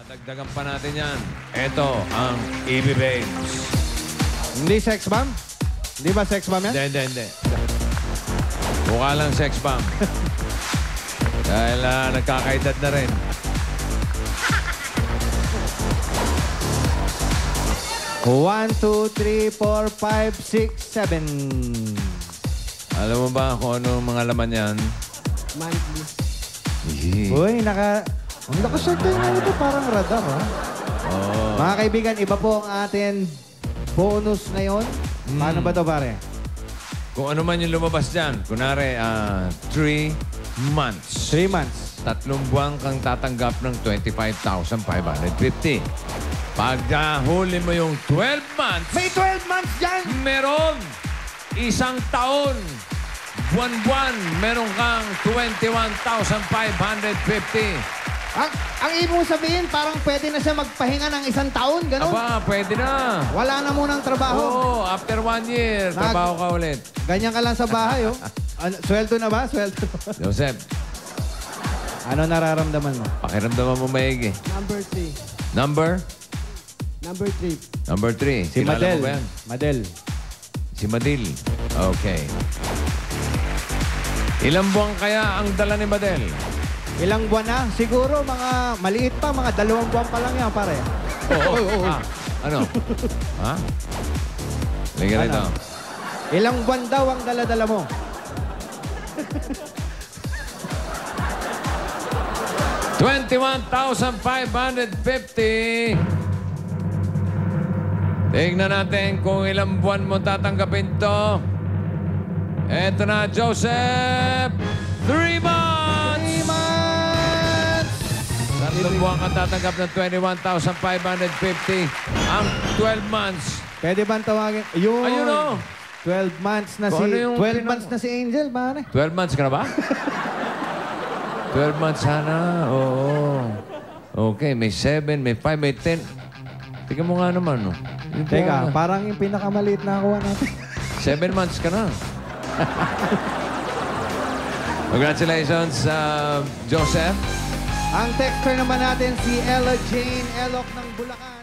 Dagdagan pa natin yan. Ito ang EB Babes. Hindi sex bomb? Hindi ba sex bomb yan? Hindi. Mukha lang sex bomb. Dahil nagkakaedad na rin. One, two, three, four, five, six, seven. Alam mo ba kung ano mga laman yan? Monthly. Uy, ang nakasort na ito, parang radar, ha? Oh. Mga kaibigan, iba po ang atin bonus ngayon. Paano ba ito, pare? Kung ano man yung lumabas dyan. Kunwari, 3 months. 3 months. 3 buwan kang tatanggap ng 25,550. Pag huli mo yung 12 months, May 12 months dyan! meron 1 taon. Buwan-buwan, meron kang 21,550. Ang ibig mong sabihin, parang pwede na siya magpahinga ng 1 taon, gano'n? Aba, pwede na. Wala na munang trabaho. Oo, after 1 year, trabaho ka ulit. Ganyan ka lang sa bahay, oh. Sweldo na ba? Sweldo. Joseph, Ano nararamdaman mo? pakiramdaman mo maigi. Number 3. Number? Number 3. Number 3. Si Madel. Madel. Si Madil. Okay. Ilang buwan kaya ang dala ni Madel? Ilang buwan na? Siguro mga maliit pa, mga 2 buwan pa lang yan, pare. Oo. Ano? Ha? Liga Ano? rito. Ilang buwan daw ang dala-dala mo? $21,550. Tingnan natin kung ilang buwan mo tatanggapin to. Eto na, Joseph. 3 months! 3 months! 3 buwan ka tatanggap ng 21,550. Ang 12 months. Pwede ba tawagin? Ayun. Ayun o. 12 months na Kung si... ano yung 12 months na si Angel, pare. 12 months ka na ba? 12 months sana. Oo. Okay, may 7, may 5, may 10. Tingnan mo nga naman, no? Yung Teka, buwan na. parang yung pinakamaliit na nakuha natin. 7 months ka na. Congratulations, Joseph. Ang texter naman natin si Ella Jane Elok ng Bulacan.